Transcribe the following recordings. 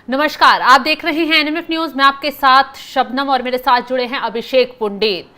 नमस्कार, आप देख रहे हैं एनएमएफ न्यूज। मैं आपके साथ शबनम और मेरे साथ जुड़े हैं अभिषेक पुंडीर।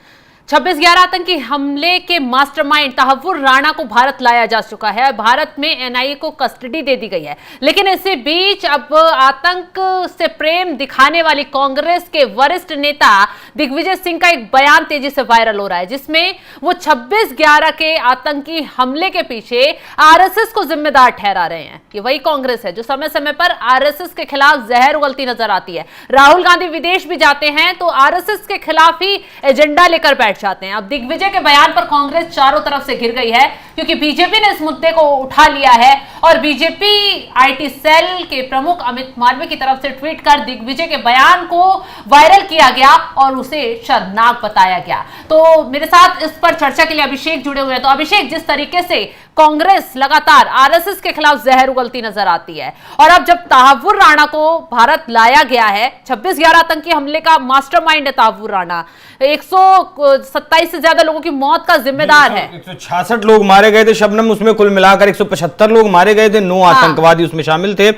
26/11 आतंकी हमले के मास्टरमाइंड तहव्वुर राणा को भारत लाया जा चुका है। भारत में एनआईए को कस्टडी दे दी गई है, लेकिन इसी बीच अब आतंक से प्रेम दिखाने वाली कांग्रेस के वरिष्ठ नेता दिग्विजय सिंह का एक बयान तेजी से वायरल हो रहा है, जिसमें वो 26/11 के आतंकी हमले के पीछे आरएसएस को जिम्मेदार ठहरा रहे हैं। ये वही कांग्रेस है जो समय समय पर आरएसएस के खिलाफ जहर उगलती नजर आती है। राहुल गांधी विदेश भी जाते हैं तो आरएसएस के खिलाफ ही एजेंडा लेकर बैठ जाते हैं। अब दिग्विजय के बयान पर कांग्रेस चारों तरफ से घिर गई है, क्योंकि बीजेपी ने इस मुद्दे को उठा लिया है और बीजेपी आईटी सेल के प्रमुख अमित मालवीय की तरफ से ट्वीट कर दिग्विजय के बयान को वायरल किया गया और उसे शर्मनाक बताया गया। तो मेरे साथ इस पर चर्चा के लिए अभिषेक जुड़े हुए हैं। तो अभिषेक, जिस तरीके से कांग्रेस लगातार आरएसएस के खिलाफ जहर उगलती नजर आती है और अब जब तहव्वुर राणा को भारत लाया गया है, 26/11 आतंकी हमले का मास्टरमाइंड है तहव्वुर राणा, 127 से ज्यादा लोगों की मौत का जिम्मेदार है। 166 लोग मारे गए थे शबनम, उसमें कुल मिलाकर 175 लोग मारे गए थे। 9 आतंकवादी उसमें शामिल थे।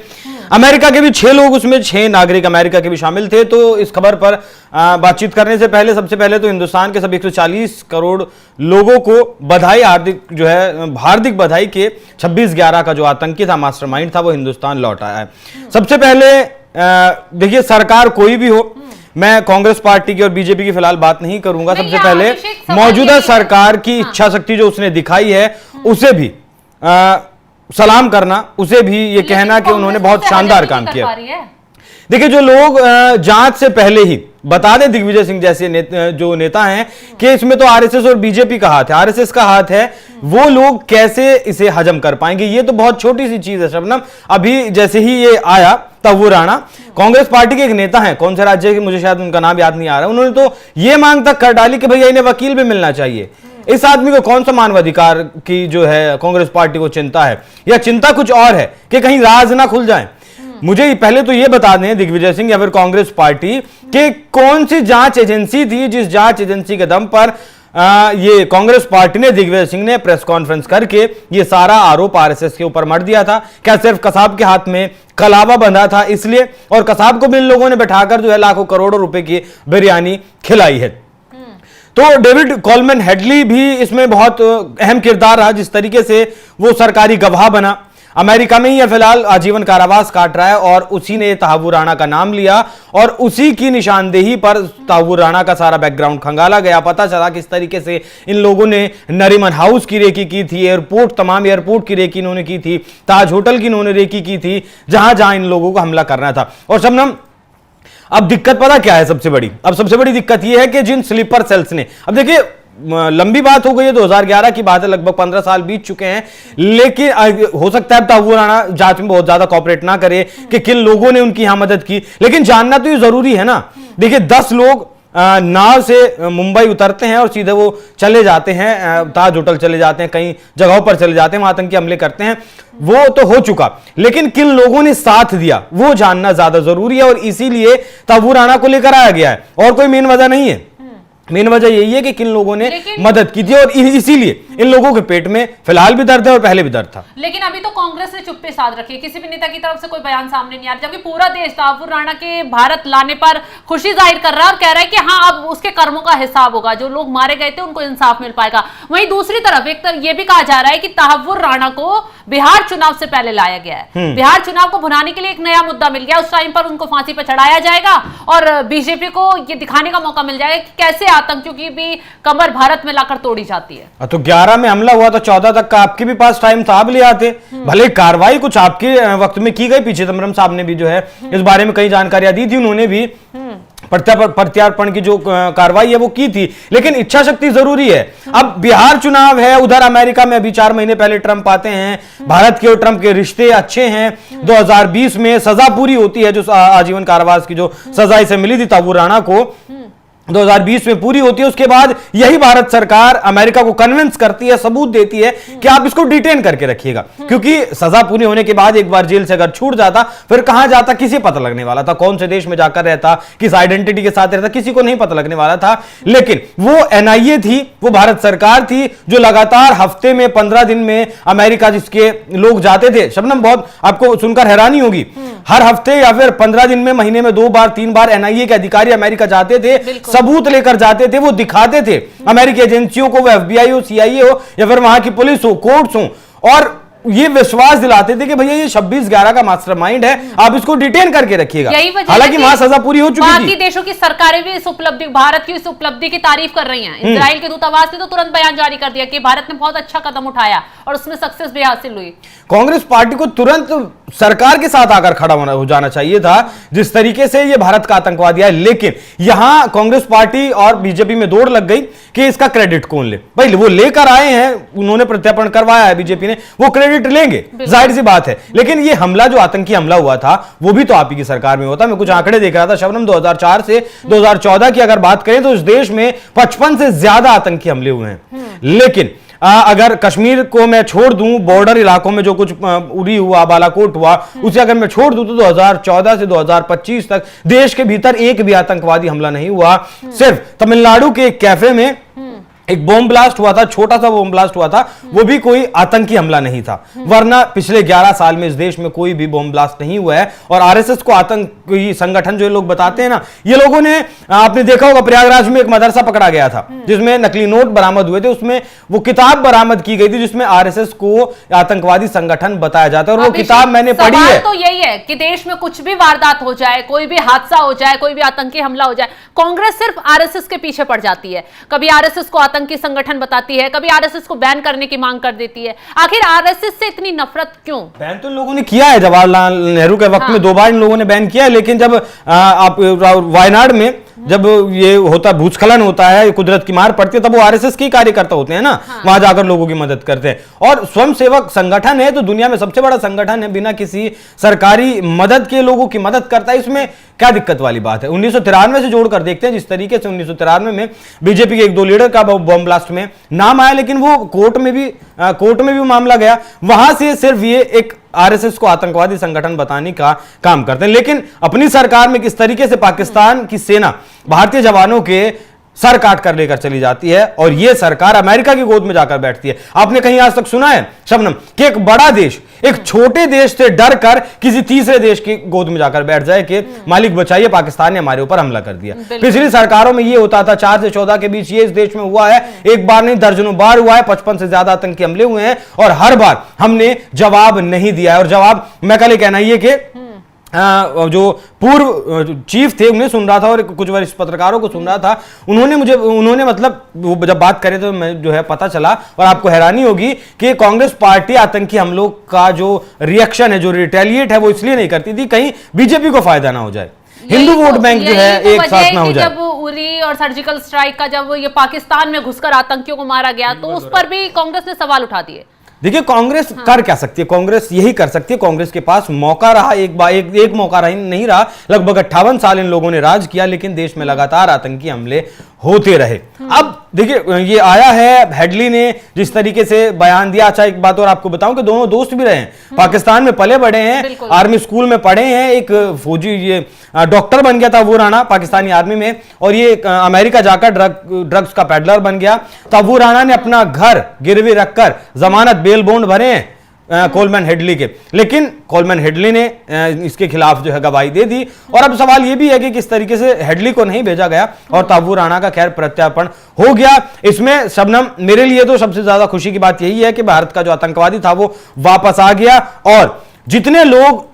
अमेरिका के भी 6 लोग, उसमें 6 नागरिक अमेरिका के भी शामिल थे। तो इस खबर पर बातचीत करने से पहले सबसे पहले तो हिंदुस्तान के सब 140 करोड़ लोगों को बधाई, हार्दिक बधाई के 26/11 का जो आतंकी था, मास्टरमाइंड था, वो हिंदुस्तान लौट आया है। सबसे पहले देखिए, सरकार कोई भी हो, मैं कांग्रेस पार्टी की और बीजेपी की फिलहाल बात नहीं करूंगा। सबसे पहले मौजूदा सरकार की इच्छा शक्ति जो उसने दिखाई है, उसे भी सलाम करना, उसे भी ये कहना कि उन्होंने बहुत शानदार काम किया। देखिए, जो लोग जांच से पहले ही बता दें दिग्विजय सिंह जैसे जो नेता हैं कि इसमें तो आरएसएस और बीजेपी का हाथ है, आरएसएस का हाथ है, वो लोग कैसे इसे हजम कर पाएंगे? ये तो बहुत छोटी सी चीज है शबनम। अभी जैसे ही ये आया तहव्वुर राणा, कांग्रेस पार्टी के एक नेता हैं, कौन से राज्य के, मुझे शायद उनका नाम याद नहीं आ रहा, उन्होंने तो ये मांग तक कर डाली कि भैया इन्हें वकील भी मिलना चाहिए। इस आदमी को कौन सा मानवाधिकार की जो है कांग्रेस पार्टी को चिंता है, या चिंता कुछ और है कि कहीं राज ना खुल जाए? मुझे पहले तो ये बता दें दिग्विजय सिंह या फिर कांग्रेस पार्टी कि कौन सी जांच एजेंसी थी जिस जांच एजेंसी के दम पर ये कांग्रेस पार्टी ने, दिग्विजय सिंह ने प्रेस कॉन्फ्रेंस करके ये सारा आरोप आरएसएस के ऊपर मढ़ दिया था? क्या सिर्फ कसाब के हाथ में कलावा बंधा था इसलिए, और कसाब को भी इन लोगों ने बैठाकर जो है लाखों करोड़ों रुपए की बिरयानी खिलाई है? तो डेविड कॉलमैन हेडली भी इसमें बहुत अहम किरदार रहा, जिस तरीके से वो सरकारी गवाह बना। अमेरिका में ही है फिलहाल, आजीवन कारावास काट रहा है, और उसी ने तहव्वुर राणा का नाम लिया और उसी की निशानदेही पर तहव्वुर राणा का सारा बैकग्राउंड खंगाला गया। पता चला किस तरीके से इन लोगों ने नरीमन हाउस की रेकी की थी, तमाम एयरपोर्ट की रेकी इन्होंने की थी, ताज होटल की इन्होंने रेकी की थी, जहां जहां इन लोगों को हमला करना था। और शबनम, अब दिक्कत पता क्या है सबसे बड़ी? अब सबसे बड़ी दिक्कत यह है कि जिन स्लीपर सेल्स ने, अब देखिए लंबी बात हो गई है, 2011 की बात है, लगभग 15 साल बीत चुके हैं, लेकिन हो सकता है तहव्वुर राणा जांच में बहुत ज्यादा कॉपरेट ना करे कि किन लोगों ने उनकी यहां मदद की, लेकिन जानना तो ये जरूरी है ना। देखिए, 10 लोग नाव से मुंबई उतरते हैं और सीधे वो चले जाते हैं, ताज होटल चले जाते हैं, कई जगहों पर चले जाते हैं, वहां आतंकी हमले करते हैं, वो तो हो चुका, लेकिन किन लोगों ने साथ दिया वो जानना ज्यादा जरूरी है, और इसीलिए तहव्वुर राणा को लेकर आया गया है, और कोई मेन वजह नहीं है। मेन वजह यही है कि किन लोगों ने मदद की थी, और इसीलिए इन लोगों के पेट में फिलहाल भी दर्द है और पहले भी दर्द था। लेकिन अभी तो कांग्रेस ने चुप्पी साध रखी है, किसी भी नेता की तरफ से कोई बयान सामने नहीं आ रहा, जबकि पूरा देश तहव्वुर राणा के भारत लाने पर खुशी जाहिर कर रहा है और कह रहा है कि हाँ, अब उसके कर्मों का हिसाब होगा, जो लोग मारे गए थे उनको इंसाफ मिल पाएगा। वहीं दूसरी तरफ एक तरफ यह भी कहा जा रहा है कि तहव्वुर राणा को बिहार चुनाव से पहले लाया गया है, बिहार चुनाव को भुनाने के लिए एक नया मुद्दा मिल गया, उस टाइम पर उनको फांसी पर चढ़ाया जाएगा और बीजेपी को यह दिखाने का मौका मिल जाएगा कि कैसे आतंकियों की भी कमर भारत में लाकर तोड़ी जाती है। तो 11 में हमला हुआ तो 14 तक का आपके भी पास टाइम था, आप ले आते। भले कार्रवाई कुछ आपके वक्त में की गई, पीछे चिदम्बरम साहब ने भी जो है इस बारे में कई जानकारियां दी थी, उन्होंने भी प्रत्यार्पण की जो कार्रवाई है वो की थी, लेकिन इच्छा शक्ति जरूरी है। अब बिहार चुनाव है, उधर अमेरिका में अभी 4 महीने पहले ट्रंप आते हैं, भारत के और ट्रंप के रिश्ते अच्छे हैं। 2020 में सजा पूरी होती है, जो आजीवन कारावास की जो सजा इसे मिली थी तहव्वुर राणा को, 2020 में पूरी होती है। उसके बाद यही भारत सरकार अमेरिका को कन्विंस करती है, सबूत देती है कि आप इसको डिटेन करके रखिएगा, क्योंकि सजा पूरी होने के बाद एक बार जेल से अगर छूट जाता फिर कहां जाता किसी पता लगने वाला था, कौन से देश में जाकर रहता, किस आइडेंटिटी के साथ रहता, किसी को नहीं पता लगने वाला था। लेकिन वो एनआईए थी, वो भारत सरकार थी जो लगातार हफ्ते में 15 दिन में अमेरिका जिसके लोग जाते थे, शबनम बहुत आपको सुनकर हैरानी होगी, हर हफ्ते या फिर 15 दिन में, महीने में 2 बार 3 बार एनआईए के अधिकारी अमेरिका जाते थे, सबूत लेकर जाते थे, वो दिखाते थे अमेरिकी एजेंसियों को, वो एफबीआई हो, सीआईए हो या फिर वहां की पुलिस हो, कोर्ट्स हो, और ये विश्वास दिलाते थे कि भैया ये 26/11 का मास्टरमाइंड है, आप इसको डिटेन करके रखिएगा। हालांकि वहां सजा पूरी हो चुकी थी। बाकी देशों की सरकारें भी इस उपलब्धि, भारत की इस उपलब्धि की तारीफ कर रही हैं। इजराइल के दूतावास ने तो तुरंत बयान जारी कर दिया कि भारत ने बहुत अच्छा कदम उठाया और उसमें सक्सेस भी हासिल हुई। कांग्रेस पार्टी को तुरंत सरकार के साथ आकर खड़ा हो जाना चाहिए था, जिस तरीके से ये भारत का आतंकवादी है। लेकिन यहां कांग्रेस पार्टी और बीजेपी में दौड़ लग गई कि इसका क्रेडिट कौन ले। भाई वो लेकर आए हैं, उन्होंने प्रत्यार्पण करवाया है बीजेपी ने, वो क्रेडिट लेंगे, जाहिर सी बात है। लेकिन ये हमला जो आतंकी हमला हुआ था वो भी तो आप ही की सरकार में होता। मैं कुछ आंकड़े देख रहा था शबनम, 2004 से 2014 की अगर बात करें तो इस देश में 55 से ज्यादा आतंकी हमले हुए हैं। लेकिन अगर कश्मीर को मैं छोड़ दूं, बॉर्डर इलाकों में जो कुछ उरी हुआ, बालाकोट हुआ, उसे अगर मैं छोड़ दूं तो 2014 से 2025 तक देश के भीतर एक भी आतंकवादी हमला नहीं हुआ। सिर्फ तमिलनाडु के एक कैफे में एक बॉम्ब ब्लास्ट हुआ था, छोटा सा बॉम्ब ब्लास्ट हुआ था, वो भी कोई आतंकी हमला नहीं था। वरना पिछले 11 साल में इस देश में कोई भी बॉम्ब ब्लास्ट नहीं हुआ है। और आरएसएस को आतंकी संगठन जो लोग बताते हैं ना, ये लोगों ने, आपने देखा होगा प्रयागराज में एक मदरसा पकड़ा गया था जिसमें नकली नोट बरामद हुए थे, उसमें वो किताब बरामद की गई थी जिसमें आरएसएस को आतंकवादी संगठन बताया जाता है। और वो किताब मैंने पढ़ी है। तो यही है कि देश में कुछ भी वारदात हो जाए, कोई भी हादसा हो जाए, कोई भी आतंकी हमला हो जाए, कांग्रेस सिर्फ आरएसएस के पीछे पड़ जाती है। कभी आरएसएस को आतंकी संगठन बताती है, कभी आरएसएस को बैन करने की मांग कर देती है। आखिर आरएसएस से इतनी नफरत क्यों? बैन तो इन लोगों ने किया है, जवाहरलाल नेहरू के वक्त में 2 बार इन लोगों ने बैन किया है। लेकिन जब आप वायनाड में जब ये होता, भूस्खलन होता है, कुदरत की मार पड़ती है, तब वो आरएसएस के कार्यकर्ता होते हैं ना, वहां जाकर लोगों की मदद करते हैं। और स्वयंसेवक संगठन है तो दुनिया में सबसे बड़ा संगठन है, बिना किसी सरकारी मदद के लोगों की मदद करता है। इसमें क्या दिक्कत वाली बात है? 1993 से जोड़कर देखते हैं, जिस तरीके से 1993 में बीजेपी के 1-2 लीडर का बॉम्ब ब्लास्ट में नाम आया, लेकिन वो कोर्ट में भी मामला गया। वहां से सिर्फ ये एक आरएसएस को आतंकवादी संगठन बताने का काम करते हैं। लेकिन अपनी सरकार में किस तरीके से पाकिस्तान की सेना भारतीय जवानों के सर काट कर लेकर चली जाती है और यह सरकार अमेरिका की गोद में जाकर बैठती है। आपने कहीं आज तक सुना है शबनम कि एक बड़ा देश एक छोटे देश से डर कर किसी तीसरे देश की गोद में जाकर बैठ जाए कि मालिक बचाइए, पाकिस्तान ने हमारे ऊपर हमला कर दिया। पिछली सरकारों में यह होता था, 4 से 14 के बीच ये इस देश में हुआ है, एक बार नहीं दर्जनों बार हुआ है, 55 से ज्यादा आतंकी हमले हुए हैं और हर बार हमने जवाब नहीं दिया है। और जवाब मैं कल एक एनआईए के जो पूर्व चीफ थे उन्हें सुन रहा था और कुछ वरिष्ठ पत्रकारों को सुन रहा था, उन्होंने मतलब वो जब बात करे तो मैं जो है पता चला, और आपको हैरानी होगी कि कांग्रेस पार्टी आतंकी हमलों का जो रिएक्शन है, जो रिटेलिएट है, वो इसलिए नहीं करती थी कहीं बीजेपी को फायदा ना हो जाए, हिंदू वोट बैंक जो है एक साथ ना हो जाए। जब उरी और सर्जिकल स्ट्राइक का जब ये पाकिस्तान में घुसकर आतंकियों को मारा गया तो उस पर भी कांग्रेस ने सवाल उठा दिए। देखिए कांग्रेस कर क्या सकती है? कांग्रेस यही कर सकती है, कांग्रेस के पास मौका रहा, एक मौका नहीं रहा, लगभग 58 साल इन लोगों ने राज किया, लेकिन देश में लगातार आतंकी हमले होते रहे। अब देखिए ये आया है, हेडली ने जिस तरीके से बयान दिया। अच्छा एक बात और आपको बताऊं कि दोनों दोस्त भी रहे हैं, पाकिस्तान में पले बड़े हैं, आर्मी स्कूल में पढ़े हैं, एक फौजी ये डॉक्टर बन गया था वो राणा पाकिस्तानी आर्मी में, और ये अमेरिका जाकर ड्रग्स का पेडलर बन गया। तब वो राणा ने अपना घर गिरवी रखकर जमानत बेल बॉन्ड भरे हैं कोलमैन हेडली के, लेकिन कोलमैन हेडली ने इसके खिलाफ जो है गवाही दे दी। और अब सवाल यह भी है कि किस तरीके से हेडली को नहीं भेजा गया और ताबू राणा का खैर प्रत्यार्पण हो गया। इसमें शबनम मेरे लिए तो सबसे ज्यादा खुशी की बात यही है कि भारत का जो आतंकवादी था वो वापस आ गया, और जितने लोग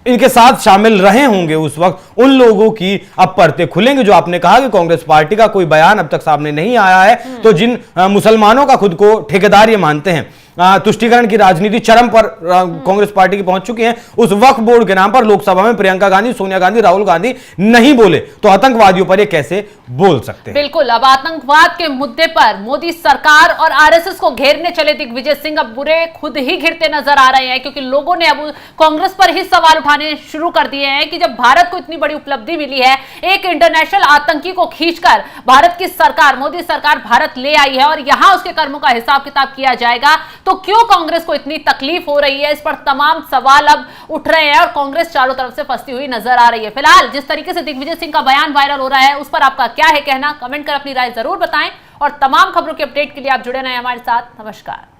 इनके साथ शामिल रहे होंगे उस वक्त, उन लोगों की अब परतें खुलेंगे। जो आपने कहा कि कांग्रेस पार्टी का कोई बयान अब तक सामने नहीं आया है, तो जिन मुसलमानों का खुद को ठेकेदार ये मानते हैं तुष्टीकरण की राजनीति चरम पर कांग्रेस पार्टी की पहुंच चुकी है। उस वक्फ बोर्ड के नाम पर लोकसभा में प्रियंका गांधी, सोनिया गांधी, राहुल गांधी नहीं बोले तो आतंकवादियों पर ये कैसे बोल सकते हैं? बिल्कुल, अब आतंकवाद के मुद्दे पर मोदी सरकार और आरएसएस को घेरने चले दिग्विजय सिंह अब बुरे खुद ही घिरते नजर आ रहे हैं, क्योंकि लोगों ने अब कांग्रेस पर ही सवाल उठाने शुरू कर दिए हैं कि जब भारत को इतनी बड़ी उपलब्धि मिली है, एक इंटरनेशनल आतंकी को खींचकर भारत की सरकार, मोदी सरकार भारत ले आई है और यहां उसके कर्मों का हिसाब किताब किया जाएगा, तो क्यों कांग्रेस को इतनी तकलीफ हो रही है? इस पर तमाम सवाल अब उठ रहे हैं और कांग्रेस चारों तरफ से फंसती हुई नजर आ रही है। फिलहाल जिस तरीके से दिग्विजय सिंह का बयान वायरल हो रहा है, उस पर आपका क्या है कहना? कमेंट कर अपनी राय जरूर बताएं और तमाम खबरों के अपडेट के लिए आप जुड़े रहें हमारे साथ। नमस्कार।